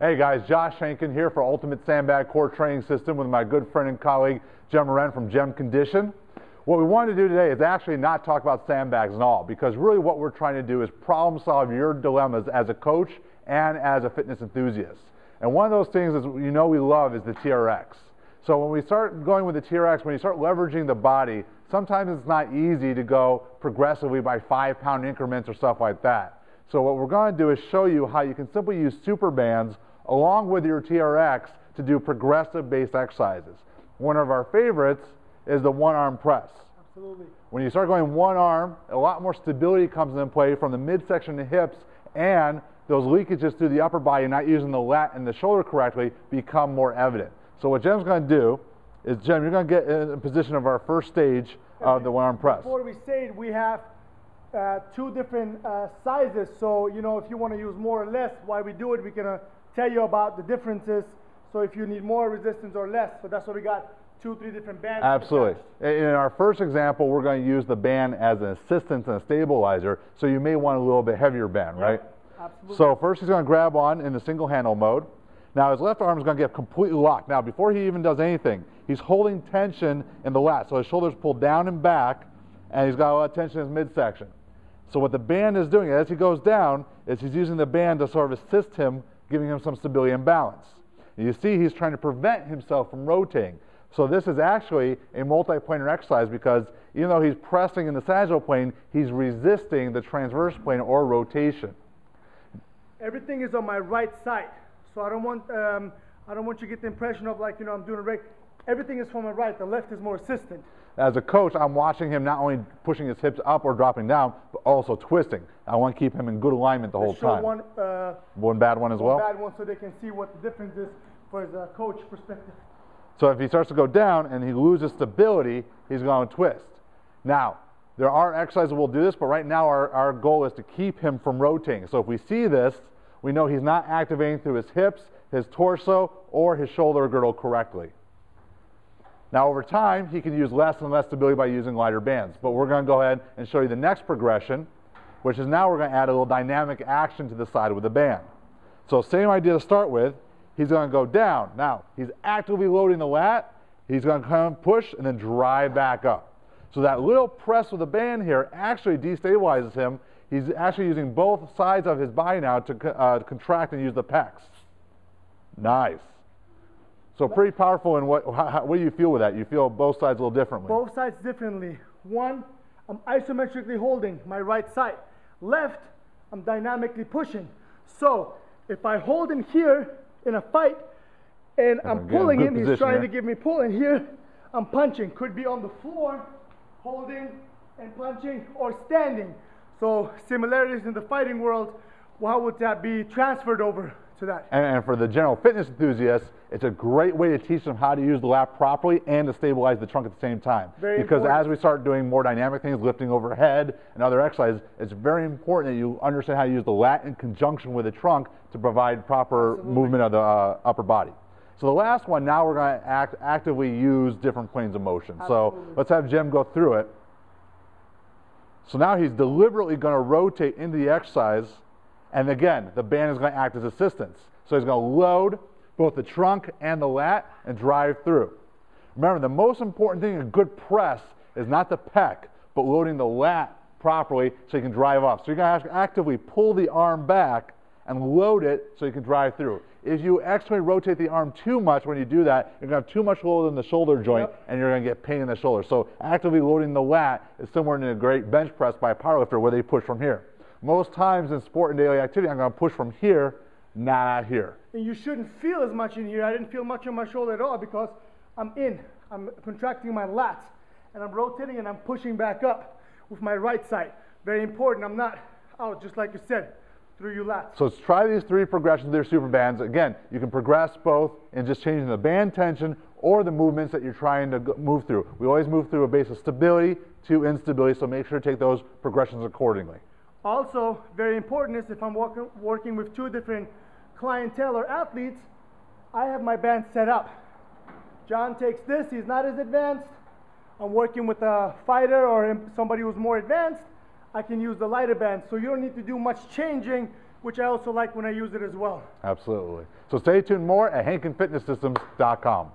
Hey guys, Josh Schenken here for Ultimate Sandbag Core Training System with my good friend and colleague Jem Moran from Jem Condition. What we want to do today is actually not talk about sandbags at all, because really what we're trying to do is problem solve your dilemmas as a coach and as a fitness enthusiast. And one of those things is, we love is the TRX. So when we start going with the TRX, when you start leveraging the body, sometimes it's not easy to go progressively by 5-pound increments or stuff like that. So what we're going to do is show you how you can simply use super bands along with your TRX to do progressive based exercises. One of our favorites is the one-arm press. Absolutely. When you start going one arm, a lot more stability comes into play from the midsection of the hips, and those leakages through the upper body, not using the lat and the shoulder correctly, become more evident. So what Jem's going to do is, Jem, you're going to get in a position of our first stage of the one-arm press. Before we say it, we have two different sizes. So, if you want to use more or less, while we do it, we can tell you about the differences. So if you need more resistance or less, so that's why we got 2-3 different bands. Absolutely. In our first example, we're going to use the band as an assistance and a stabilizer, so you may want a little bit heavier band, right? Absolutely. So first he's going to grab on in the single handle mode. Now his left arm is going to get completely locked. Now before he even does anything, he's holding tension in the lat, so his shoulders pull down and back, and he's got a lot of tension in his midsection. So what the band is doing as he goes down is he's using the band to sort of assist him, giving him some stability and balance. And you see he's trying to prevent himself from rotating. So this is actually a multiplanar exercise, because even though he's pressing in the sagittal plane, he's resisting the transverse plane or rotation. Everything is on my right side, so I don't want you to get the impression of I'm doing it right. Everything is from my right. The left is more assistant. As a coach, I'm watching him not only pushing his hips up or dropping down, but also twisting. I want to keep him in good alignment the whole time. One bad one as well? One bad one, so they can see what the difference is for his coach perspective. So if he starts to go down and he loses stability, he's going to twist. Now, there are exercises that will do this, but right now our goal is to keep him from rotating. So if we see this, we know he's not activating through his hips, his torso, or his shoulder girdle correctly. Now over time, he can use less and less stability by using lighter bands. But we're going to go ahead and show you the next progression, which is now we're going to add a little dynamic action to the side with the band. So same idea to start with. He's going to go down. Now, he's actively loading the lat. He's going to come push and then drive back up. So that little press with the band here actually destabilizes him. He's actually using both sides of his body now to contract and use the pecs. Nice. So pretty powerful. And what do you feel with that? You feel both sides a little differently? Both sides differently. One, I'm isometrically holding my right side. Left, I'm dynamically pushing. So if I hold him here in a fight and I'm pulling him, he's trying to give me pull, and here I'm punching. Could be on the floor, holding and punching, or standing. So similarities in the fighting world, how would that be transferred over to that? And for the general fitness enthusiasts, it's a great way to teach them how to use the lat properly and to stabilize the trunk at the same time. Because as we start doing more dynamic things, lifting overhead and other exercises, it's very important that you understand how to use the lat in conjunction with the trunk to provide proper movement of the upper body. So the last one, now we're going to actively use different planes of motion. So let's have Jem go through it. So now he's deliberately going to rotate into the exercise, and again, the band is going to act as assistance. So he's going to load both the trunk and the lat and drive through. Remember, the most important thing in a good press is not the pec, but loading the lat properly so you can drive off. So you're going to have to actively pull the arm back and load it so you can drive through. If you externally rotate the arm too much, when you do that, you're going to have too much load in the shoulder joint, and you're going to get pain in the shoulder. So actively loading the lat is similar to a great bench press by a powerlifter where they push from here. Most times in sport and daily activity, I'm going to push from here, not out here. And you shouldn't feel as much in here. I didn't feel much on my shoulder at all, because I'm contracting my lats, and I'm rotating and I'm pushing back up with my right side. Very important. I'm not out, just like you said, through your lats. So let's try these 3 progressions. They're super bands. Again, you can progress both in just changing the band tension or the movements that you're trying to move through. We always move through a base of stability to instability, so make sure to take those progressions accordingly. Also, very important is if I'm working with 2 different clientele or athletes, I have my band set up. John takes this, he's not as advanced. I'm working with a fighter or somebody who's more advanced. I can use the lighter band, so you don't need to do much changing which I also like when I use it as well. Absolutely. So stay tuned more at HankinFitnessSystems.com.